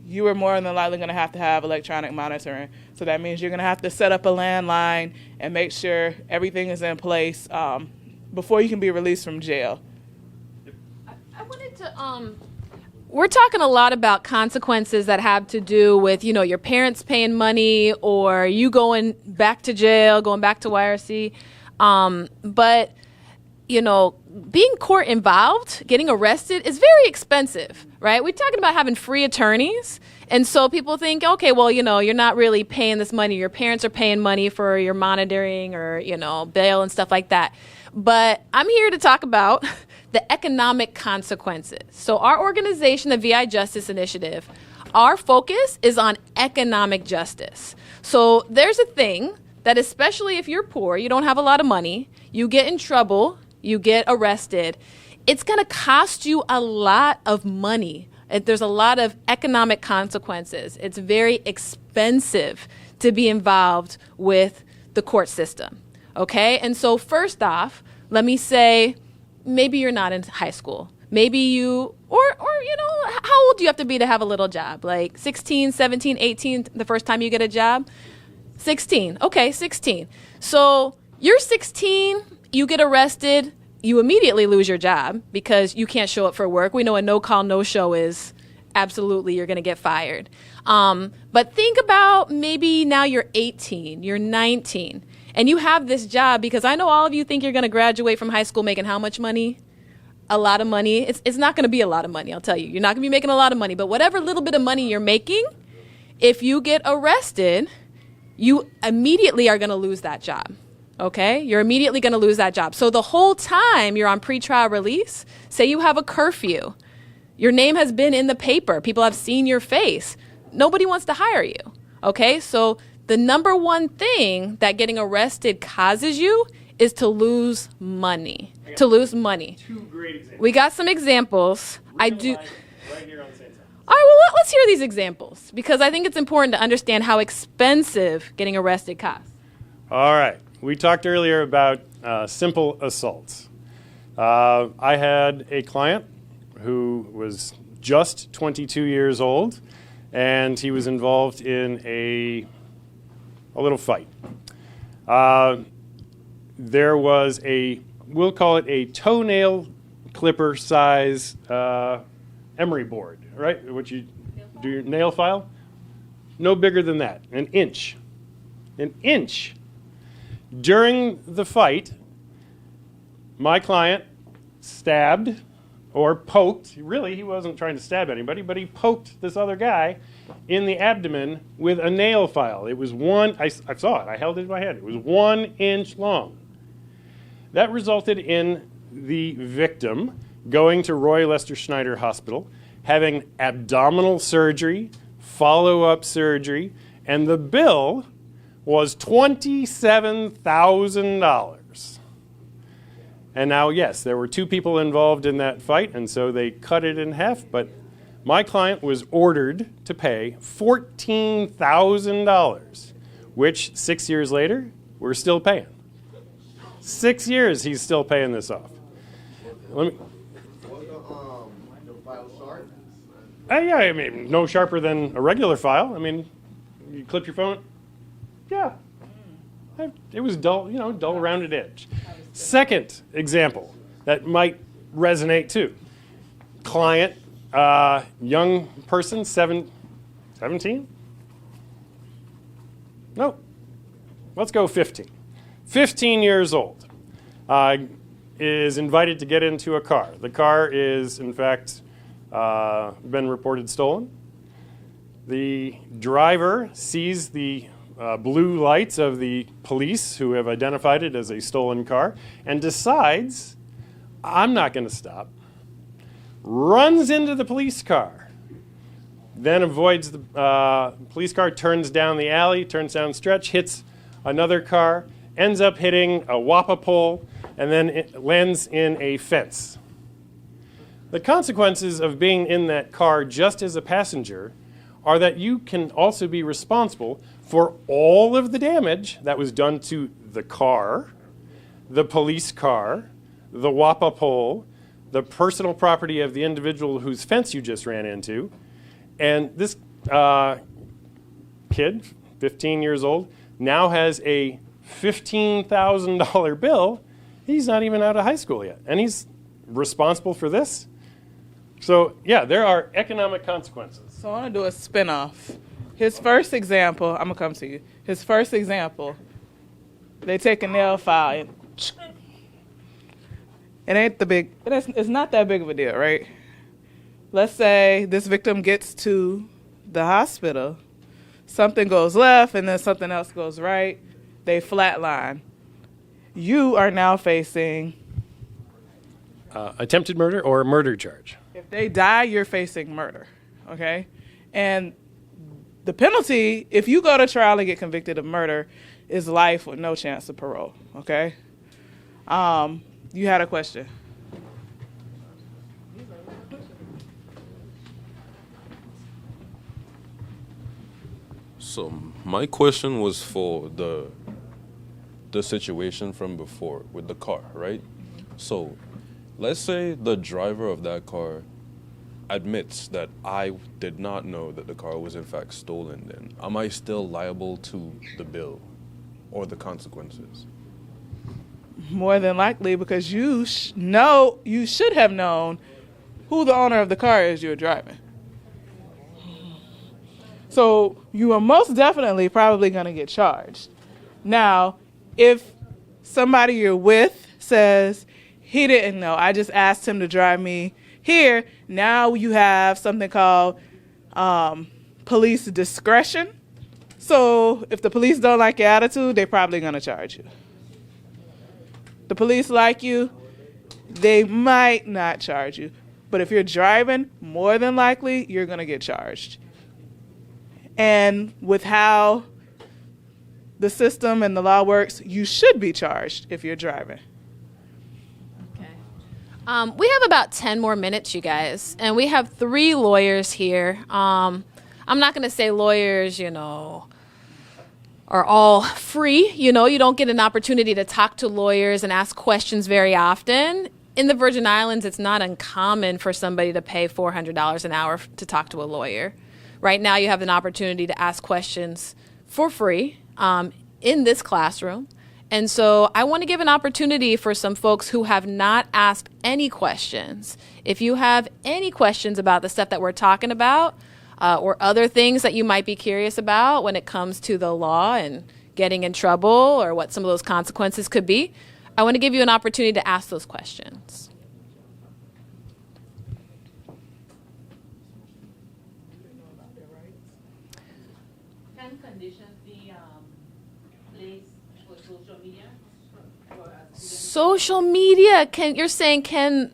[SPEAKER 3] you are more than likely going to have electronic monitoring. So that means you're going to have to set up a landline and make sure everything is in place before you can be released from jail.
[SPEAKER 1] I wanted to, we're talking a lot about consequences that have to do with, your parents paying money or you going back to jail, going back to YRC. But, being court involved, getting arrested is very expensive, right? We're talking about having free attorneys. And so people think, okay, well, you're not really paying this money. Your parents are paying money for your monitoring or, bail and stuff like that. But I'm here to talk about the economic consequences. So our organization, the VI Justice Initiative, our focus is on economic justice. So there's a thing that especially if you're poor, you don't have a lot of money, you get in trouble, you get arrested, it's going to cost you a lot of money. There's a lot of economic consequences. It's very expensive to be involved with the court system. Okay? And so first off, let me say, maybe you're not in high school. Maybe you, or how old do you have to be to have a little job? Like 16, 17, 18, the first time you get a job? 16. Okay, 16. So you're 16, you get arrested, you immediately lose your job because you can't show up for work. We know a no-call, no-show is absolutely you're going to get fired. But think about maybe now you're 18, you're 19, and you have this job because I know all of you think you're going to graduate from high school making how much money? A lot of money. It's not going to be a lot of money, I'll tell you. You're not going to be making a lot of money, but whatever little bit of money you're making, if you get arrested, you immediately are going to lose that job. Okay? You're immediately going to lose that job. So the whole time you're on pretrial release, say you have a curfew, your name has been in the paper, people have seen your face, nobody wants to hire you. Okay? So the number one thing that getting arrested causes you is to lose money. To lose money.
[SPEAKER 2] Two great examples.
[SPEAKER 1] We got some examples. I do.
[SPEAKER 2] Right here on the same side.
[SPEAKER 1] All right, well, let's hear these examples because I think it's important to understand how expensive getting arrested costs.
[SPEAKER 2] All right. We talked earlier about simple assaults. I had a client who was just 22 years old, and he was involved in a little fight. There was we'll call it a toenail clipper size emery board, right? What you do your nail file? No bigger than that, an inch. An inch. During the fight, my client stabbed or poked, really he wasn't trying to stab anybody, but he poked this other guy in the abdomen with a nail file. It was I saw it, I held it in my hand. It was 1 inch long. That resulted in the victim going to Roy Lester Schneider Hospital, having abdominal surgery, follow-up surgery, and the bill was $27,000. And now, yes, there were 2 people involved in that fight, and so they cut it in half, but my client was ordered to pay $14,000, which 6 years later, we're still paying. 6 years he's still paying this off. Let me. Yeah, I mean, no sharper than a regular file. I mean, you clip your phone. Yeah, it was dull, dull rounded edge. Second example that might resonate too. Client, young person, 17? No, let's go 15. 15 years old, is invited to get into a car. The car is, in fact, been reported stolen. The driver sees the blue lights of the police who have identified it as a stolen car and decides, I'm not going to stop. Runs into the police car. Then avoids the police car, turns down the alley, turns down stretch, hits another car, ends up hitting a WAPA pole, and then it lands in a fence. The consequences of being in that car just as a passenger are that you can also be responsible for all of the damage that was done to the car, the police car, the WAPA pole, the personal property of the individual whose fence you just ran into. And this kid, 15 years old, now has a $15,000 bill. He's not even out of high school yet, and he's responsible for this. So yeah, there are economic consequences.
[SPEAKER 3] So I want to do a spinoff. His first example, I'm gonna come to you. His first example, they take a nail file and it's not that big of a deal, right? Let's say this victim gets to the hospital, something goes left and then something else goes right, they flatline. You are now facing
[SPEAKER 2] Attempted murder or a murder charge.
[SPEAKER 3] If they die, you're facing murder, okay? And the penalty, if you go to trial and get convicted of murder, is life with no chance of parole, okay? You had a question.
[SPEAKER 4] So my question was for the situation from before with the car, right? So let's say the driver of that car admits that I did not know that the car was in fact stolen. Then am I still liable to the bill or the consequences?
[SPEAKER 3] More than likely, because you should have known who the owner of the car is you're driving. So you are most definitely probably going to get charged. Now, if somebody you're with says, he didn't know, I just asked him to drive me here, now you have something called police discretion. So if the police don't like your attitude, they're probably going to charge you. The police like you, they might not charge you. But if you're driving, more than likely, you're going to get charged. And with how the system and the law works, you should be charged if you're driving.
[SPEAKER 1] Okay. We have about 10 more minutes, you guys. And we have 3 lawyers here. I'm not going to say lawyers, are all free. You don't get an opportunity to talk to lawyers and ask questions very often. In the Virgin Islands, it's not uncommon for somebody to pay $400 an hour to talk to a lawyer. Right now, you have an opportunity to ask questions for free in this classroom. And so I want to give an opportunity for some folks who have not asked any questions. If you have any questions about the stuff that we're talking about, or other things that you might be curious about when it comes to the law and getting in trouble or what some of those consequences could be, I want to give you an opportunity to ask those questions.
[SPEAKER 5] Can conditions be placed for social media?
[SPEAKER 1] Social media, you're saying can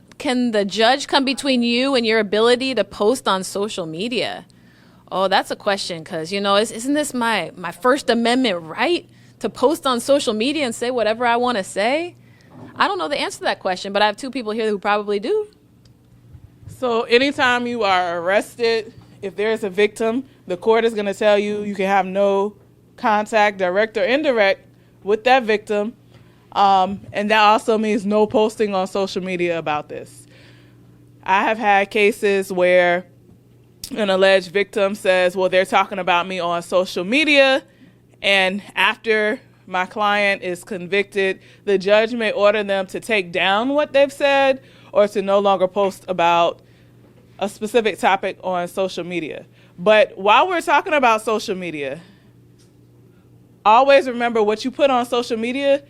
[SPEAKER 1] the judge come between you and your ability to post on social media? Oh, that's a question, because, isn't this my First Amendment right to post on social media and say whatever I want to say? I don't know the answer to that question, but I have 2 people here who probably do.
[SPEAKER 3] So anytime you are arrested, if there's a victim, the court is going to tell you you can have no contact, direct or indirect, with that victim. And that also means no posting on social media about this. I have had cases where an alleged victim says, well, they're talking about me on social media, and after my client is convicted, the judge may order them to take down what they've said or to no longer post about a specific topic on social media. But while we're talking about social media, always remember what you put on social media,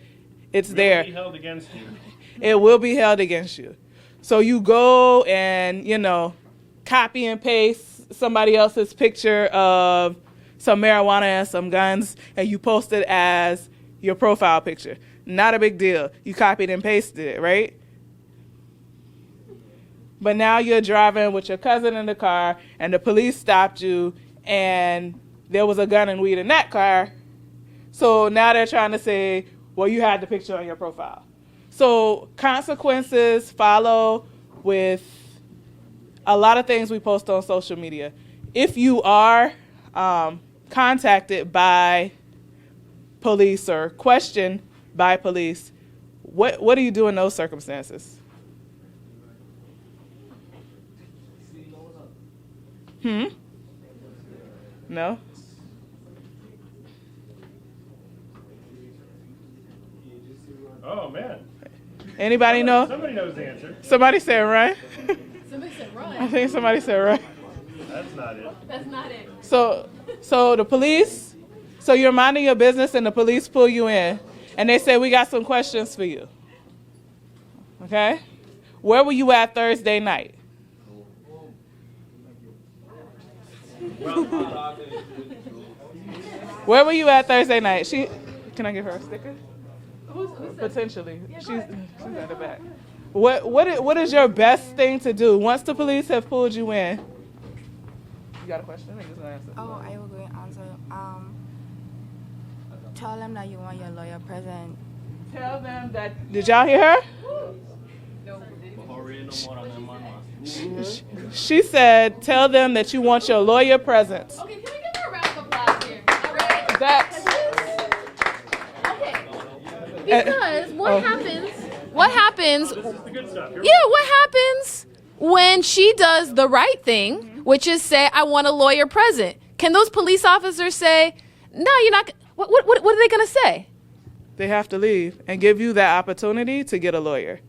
[SPEAKER 3] it's there. It will be held against you. It will be held against you. So you go and, copy and paste somebody else's picture of some marijuana and some guns, and you post it as your profile picture. Not a big deal. You copied and pasted it, right? But now you're driving with your cousin in the car, and the police stopped you, and there was a gun and weed in that car. So now they're trying to say, well, you had the picture on your profile. So consequences follow with a lot of things we post on social media. if you are contacted by police or questioned by police, what do you do in those circumstances? No?
[SPEAKER 2] Oh, man.
[SPEAKER 3] Anybody know?
[SPEAKER 2] Somebody knows the answer.
[SPEAKER 3] Somebody said run.
[SPEAKER 1] Somebody said run.
[SPEAKER 3] I think somebody said run.
[SPEAKER 2] That's not it.
[SPEAKER 1] That's not it.
[SPEAKER 3] So the police, so you're minding your business and the police pull you in and they say, we got some questions for you. Okay? Where were you at Thursday night? Where were you at Thursday night? Can I give her a sticker? Potentially. She's at the back. What is your best thing to do once the police have pulled you in? You got a question? I think it's gonna answer.
[SPEAKER 8] Oh, I will go and answer. Tell them that you want your lawyer present.
[SPEAKER 3] Tell them that. Did y'all hear her? She said, tell them that you want your lawyer present.
[SPEAKER 1] Okay, can we give her a round of applause here? All right. Okay. Because what happens? What happens?
[SPEAKER 2] This is the good stuff. Here we
[SPEAKER 1] Yeah, what happens when she does the right thing, which is say, I want a lawyer present? Can those police officers say, no, you're not? What are they going to say?
[SPEAKER 3] They have to leave and give you that opportunity to get a lawyer.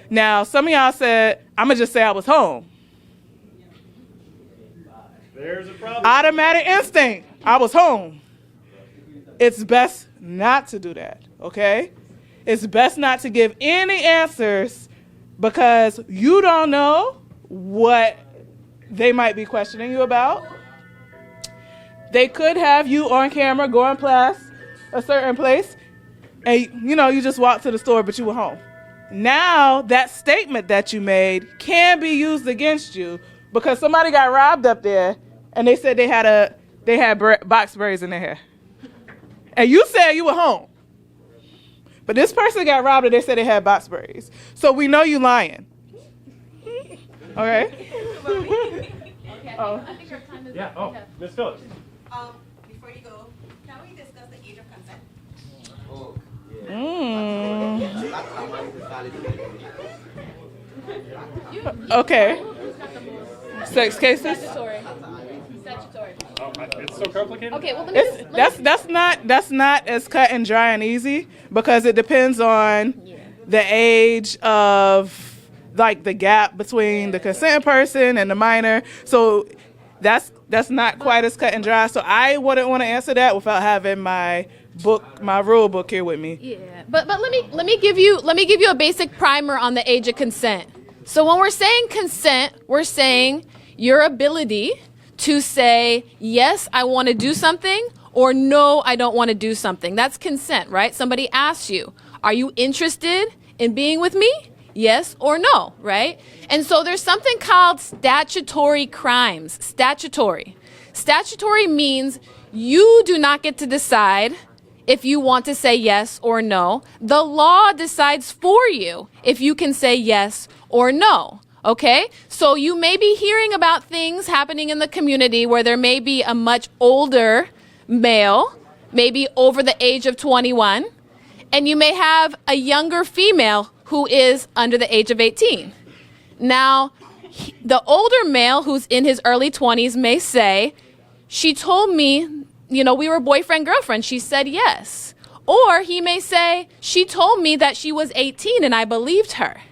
[SPEAKER 3] Now, some of y'all said, I'm going to just say I was home.
[SPEAKER 2] There's a problem.
[SPEAKER 3] Automatic instinct. I was home. It's best not to do that, okay? It's best not to give any answers because you don't know what they might be questioning you about. They could have you on camera going past a certain place and, you just walked to the store, but you were home. Now, that statement that you made can be used against you because somebody got robbed up there and they said they had box braids in their hair. And you said you were home. But this person got robbed and they said they had box braids. So we know you lying. All right?
[SPEAKER 1] Okay, I think our time is
[SPEAKER 2] Yeah.
[SPEAKER 1] up.
[SPEAKER 2] Oh, Miss Phillips.
[SPEAKER 9] Before you go, can we discuss the age of consent?
[SPEAKER 3] Okay. Sex cases?
[SPEAKER 1] Statutory.
[SPEAKER 2] Oh, it's so complicated.
[SPEAKER 1] Okay, well,
[SPEAKER 3] That's not as cut and dry and easy because it depends on the age of like the gap between the consent person and the minor. So that's not quite as cut and dry. So I wouldn't want to answer that without having my rule book here with me.
[SPEAKER 1] Yeah, but let me give you a basic primer on the age of consent. So when we're saying consent, we're saying your ability to say, yes, I want to do something, or no, I don't want to do something. That's consent, right? Somebody asks you, are you interested in being with me? Yes or no, right? And so there's something called statutory crimes. Statutory means you do not get to decide if you want to say yes or no. The law decides for you if you can say yes or no. Okay, so you may be hearing about things happening in the community where there may be a much older male, maybe over the age of 21, and you may have a younger female who is under the age of 18. Now, the older male who's in his early 20s may say, she told me, we were boyfriend-girlfriend. She said yes. Or he may say, she told me that she was 18 and I believed her.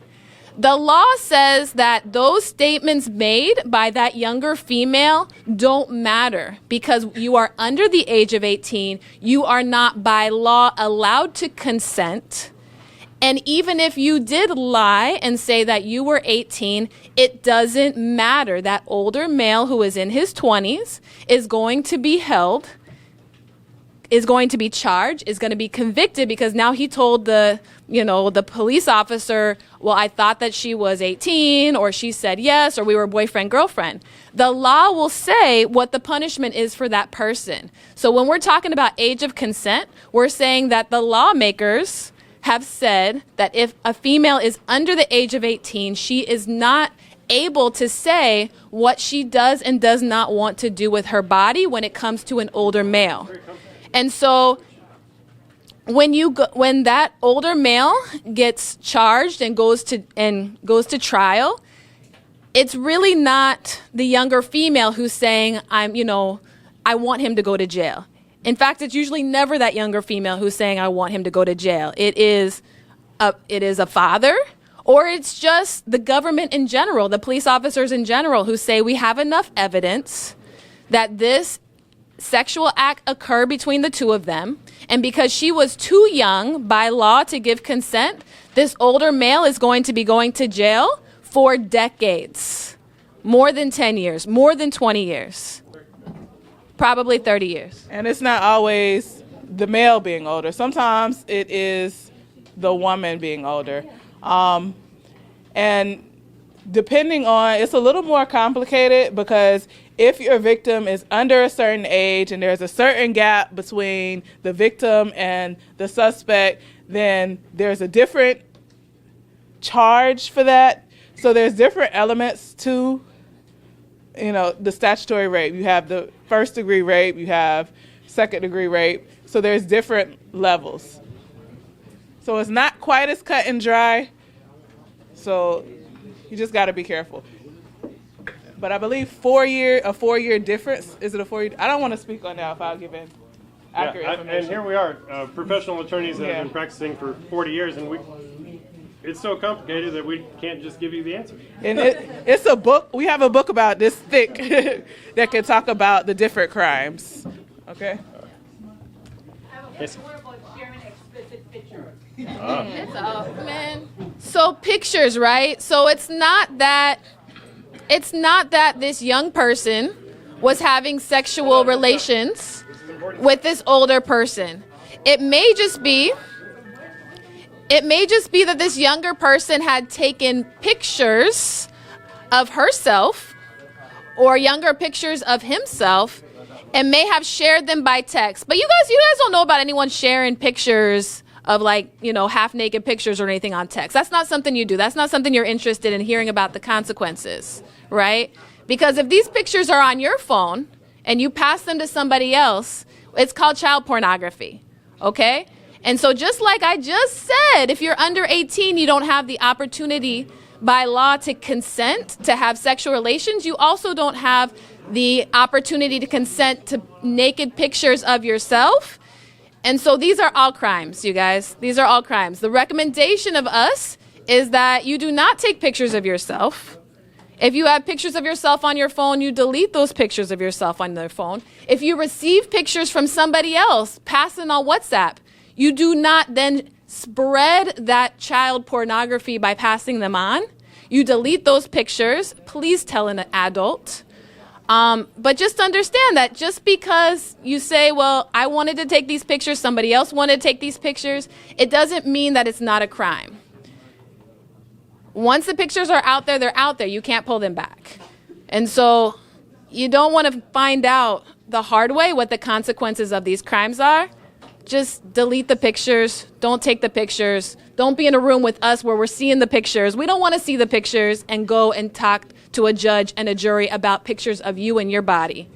[SPEAKER 1] The law says that those statements made by that younger female don't matter because you are under the age of 18. You are not by law allowed to consent. And even if you did lie and say that you were 18, it doesn't matter. That older male who is in his 20s is going to be held, is going to be charged, is going to be convicted because now he told the police officer, well, I thought that she was 18, or she said yes, or we were boyfriend, girlfriend. The law will say what the punishment is for that person. So when we're talking about age of consent, we're saying that the lawmakers have said that if a female is under the age of 18, she is not able to say what she does and does not want to do with her body when it comes to an older male. And so when that older male gets charged and goes to trial, it's really not the younger female who's saying, I want him to go to jail. In fact, it's usually never that younger female who's saying, I want him to go to jail. It is a father, or it's just the government in general, the police officers in general, who say we have enough evidence that this sexual act occurred between the two of them. And because she was too young by law to give consent, this older male is going to be going to jail for decades. More than 10 years, more than 20 years, probably 30 years.
[SPEAKER 3] And it's not always the male being older. Sometimes it is the woman being older. And depending on, it's a little more complicated because if your victim is under a certain age and there's a certain gap between the victim and the suspect, then there's a different charge for that. So there's different elements to, the statutory rape. You have the first degree rape, you have second degree rape. So there's different levels. So it's not quite as cut and dry. So you just got to be careful. But I believe a 4-year difference. Is it a 4-year? I don't want to speak on that if I'll give in accurate information.
[SPEAKER 2] And here we are, professional attorneys that have been practicing for 40 years, and it's so complicated that we can't just give you the answer.
[SPEAKER 3] And it's a book. We have a book about this thick that can talk about the different crimes. Okay?
[SPEAKER 5] Yes. More about sharing explicit pictures.
[SPEAKER 1] Man. So pictures, right? So it's not that this young person was having sexual relations with this older person. It may just be that this younger person had taken pictures of herself or younger pictures of himself and may have shared them by text. But you guys don't know about anyone sharing pictures of half-naked pictures or anything on text. That's not something you do. That's not something you're interested in hearing about the consequences, right? Because if these pictures are on your phone and you pass them to somebody else, it's called child pornography, okay? And so just like I just said, if you're under 18, you don't have the opportunity by law to consent to have sexual relations. You also don't have the opportunity to consent to naked pictures of yourself. And so these are all crimes, you guys. These are all crimes. The recommendation of us is that you do not take pictures of yourself. If you have pictures of yourself on your phone, you delete those pictures of yourself on their phone. If you receive pictures from somebody else, pass them on WhatsApp, you do not then spread that child pornography by passing them on. You delete those pictures. Please tell an adult. But just understand that just because you say, well, I wanted to take these pictures, somebody else wanted to take these pictures, it doesn't mean that it's not a crime. Once the pictures are out there, they're out there. You can't pull them back. And so you don't want to find out the hard way what the consequences of these crimes are. Just delete the pictures. Don't take the pictures. Don't be in a room with us where we're seeing the pictures. We don't want to see the pictures and go and talk to a judge and a jury about pictures of you and your body.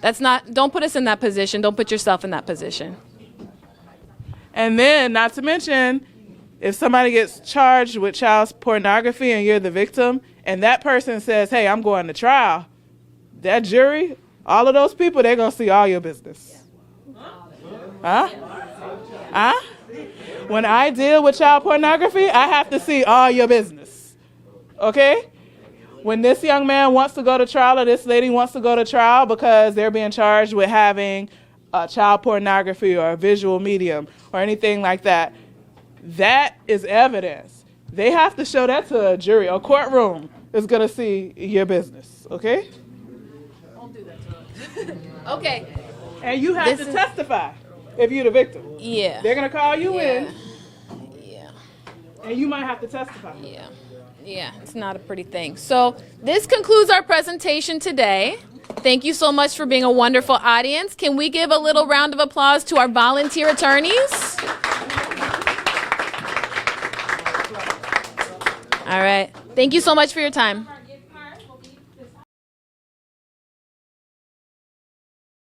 [SPEAKER 1] Don't put us in that position. Don't put yourself in that position.
[SPEAKER 3] And then, not to mention, if somebody gets charged with child pornography and you're the victim, and that person says, hey, I'm going to trial, that jury, all of those people, they're going to see all your business. Huh? When I deal with child pornography, I have to see all your business. Okay? When this young man wants to go to trial or this lady wants to go to trial because they're being charged with having child pornography or a visual medium or anything like that, that is evidence. They have to show that to a jury. A courtroom is going to see your business. Okay?
[SPEAKER 5] Don't do that to us.
[SPEAKER 1] Okay.
[SPEAKER 3] And you have to testify if you're the victim.
[SPEAKER 1] Yeah.
[SPEAKER 3] They're going to call you in.
[SPEAKER 1] Yeah.
[SPEAKER 3] And you might have to testify.
[SPEAKER 1] Yeah, it's not a pretty thing. So this concludes our presentation today. Thank you so much for being a wonderful audience. Can we give a little round of applause to our volunteer attorneys? All right. Thank you so much for your time.